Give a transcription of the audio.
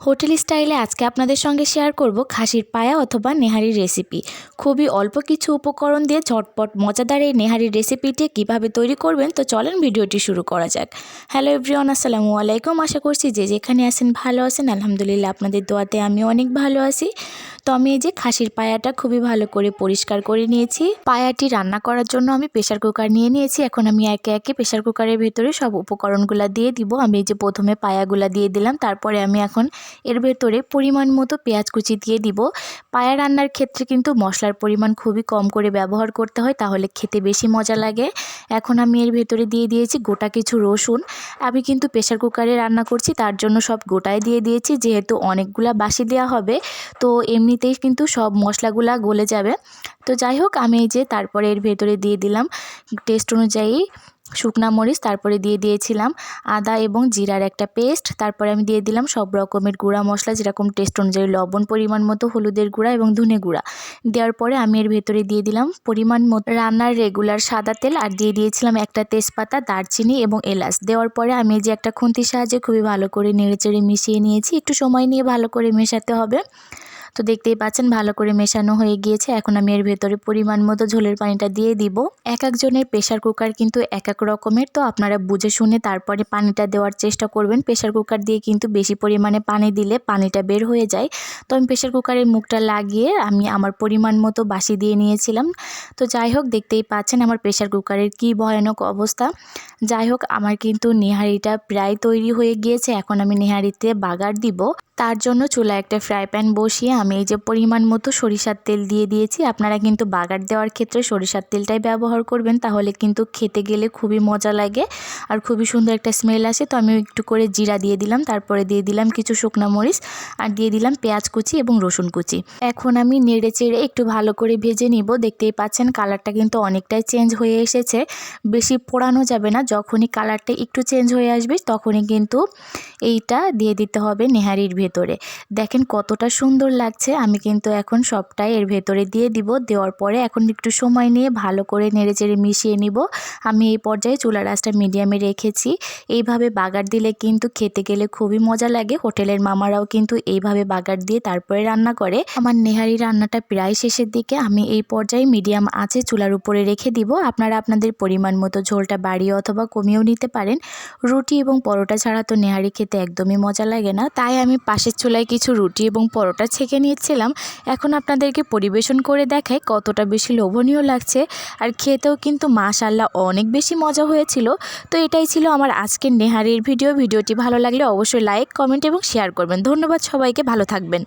Hotel স্টাইলে আজকে আপনাদের সঙ্গে শেয়ার করব খাসির পায়া অথবা নেহারির রেসিপি। খুবই অল্প কিছু উপকরণ দিয়ে ঝটপট মজাদার এই নেহারির রেসিপিটি কিভাবে তৈরি করবেন, তো চলেন ভিডিওটি শুরু করা যাক। হ্যালো এভরিওয়ান, আসসালামু আলাইকুম। আশা করছি যে যেখানে আছেন ভালো আছেন। আলহামদুলিল্লাহ আপনাদের দোয়াতে আমি অনেক ভালো আছি। তো আমি এই যে খাসির পায়াটা খুবই ভালো করে পরিষ্কার করে নিয়েছি। পায়াটি রান্না করার জন্য আমি প্রেসার কুকার নিয়ে নিয়েছি। এখন আমি একে একে প্রেসার কুকারের ভিতরে সব উপকরণগুলো দিয়ে দিব। আমি এই যে প্রথমে পায়াগুলো দিয়ে দিলাম, তারপরে আমি এখন এর ভেতরে পরিমাণ মতো পেঁয়াজ কুচি দিয়ে দিব। পায়া রান্নার ক্ষেত্রে কিন্তু মশলার পরিমাণ খুবই কম করে ব্যবহার করতে হয়, তাহলে খেতে বেশি মজা লাগে। এখন আমি এর ভেতরে দিয়ে দিয়েছি গোটা কিছু রসুন। আমি কিন্তু প্রেসার কুকারে রান্না করছি, তার জন্য সব গোটায় দিয়ে দিয়েছি, যেহেতু অনেকগুলা বাসি দেওয়া হবে, তো এমনিতেই কিন্তু সব মশলাগুলা গলে যাবে। তো যাই হোক, আমি এই যে তারপরে এর ভেতরে দিয়ে দিলাম টেস্ট অনুযায়ী শুকনা মরিচ, তারপরে দিয়ে দিয়েছিলাম আদা এবং জিরার একটা পেস্ট, তারপরে আমি দিয়ে দিলাম সব রকমের গুঁড়া মশলা, যেরকম টেস্ট অনুযায়ী লবণ, পরিমাণ মতো হলুদের গুঁড়া এবং ধনে গুঁড়া। দেওয়ার পরে আমি এর ভেতরে দিয়ে দিলাম পরিমাণ মতো রান্নার রেগুলার সাদা তেল, আর দিয়ে দিয়েছিলাম একটা তেজপাতা, দারচিনি এবং এলাচ। দেওয়ার পরে আমি যে একটা খুন্তির সাহায্যে খুবই ভালো করে নেড়েচেড়ে মিশিয়ে নিয়েছি। একটু সময় নিয়ে ভালো করে মেশাতে হবে। তো দেখতেই পাচ্ছেন ভালো করে মেশানো হয়ে গিয়েছে। এখন আমি এর ভেতরে পরিমাণ মতো ঝোলের পানিটা দিয়ে দিব। এক একজনের প্রেসার কুকার কিন্তু এক এক রকমের, তো আপনারা বুঝে শুনে তারপরে পানিটা দেওয়ার চেষ্টা করবেন। প্রেসার কুকার দিয়ে কিন্তু বেশি পরিমাণে পানি দিলে পানিটা বের হয়ে যায়। তো আমি প্রেসার কুকারের মুখটা লাগিয়ে আমি আমার পরিমাণ মতো বাসি দিয়ে নিয়েছিলাম। তো যাই হোক, দেখতেই পাচ্ছেন আমার প্রেসার কুকারের কি ভয়ানক অবস্থা। যাই হোক, আমার কিন্তু নেহারিটা প্রায় তৈরি হয়ে গিয়েছে। এখন আমি নেহারিতে বাগার দিব। তার জন্য চুলায় একটা ফ্রাই প্যান বসিয়ে আমি এই যে পরিমাণ মতো সরিষার তেল দিয়ে দিয়েছি। আপনারা কিন্তু বাগার দেওয়ার ক্ষেত্রে সরিষার তেলটাই ব্যবহার করবেন, তাহলে কিন্তু খেতে গেলে খুবই মজা লাগে আর খুবই সুন্দর একটা স্মেল আসে। তো আমি একটু করে জিরা দিয়ে দিলাম, তারপরে দিয়ে দিলাম কিছু শুকনো মরিচ, আর দিয়ে দিলাম পেঁয়াজ কুচি এবং রসুন কুচি। এখন আমি নেড়ে চেড়ে একটু ভালো করে ভেজে নিব। দেখতেই পাচ্ছেন কালারটা কিন্তু অনেকটাই চেঞ্জ হয়ে এসেছে। বেশি পোড়ানো যাবে না, যখনই কালারটা একটু চেঞ্জ হয়ে আসবে তখনই কিন্তু এইটা দিয়ে দিতে হবে নেহারির ভেতরে। দেখেন কতটা সুন্দর লাগছে। আমি কিন্তু এখন সবটাই এর ভেতরে দিয়ে দিব। দেওয়ার পরে এখন একটু সময় নিয়ে ভালো করে নেড়েচেড়ে মিশিয়ে নিব। আমি এই পর্যায়ে চুলার আঁচটা মিডিয়ামে রেখেছি। এইভাবে বাগার দিলে কিন্তু খেতে গেলে খুবই মজা লাগে। হোটেলের মামারাও কিন্তু এইভাবে বাগার দিয়ে তারপরে রান্না করে। আমার নেহারি রান্নাটা প্রায় শেষের দিকে। আমি এই পর্যায়ে মিডিয়াম আঁচে চুলার উপরে রেখে দিব। আপনারা আপনাদের পরিমাণ মতো ঝোলটা বাড়িয়ে অথবা কমিয়েও নিতে পারেন। রুটি এবং পরোটা ছাড়া তো নেহারি খেতে একদমই মজা লাগে না, তাই আমি পাশের চুলায় কিছু রুটি এবং পরোটা ছেঁকে নিয়েছিলাম। এখন আপনাদেরকে পরিবেশন করে দেখাই কতটা বেশি লোভনীয় লাগছে, আর খেতেও কিন্তু মাশাআল্লাহ অনেক বেশি মজা হয়েছিল। তো এটাই ছিল আমার আজকের নেহারির ভিডিওটি ভালো লাগলে অবশ্যই লাইক, কমেন্ট এবং শেয়ার করবেন। ধন্যবাদ সবাইকে, ভালো থাকবেন।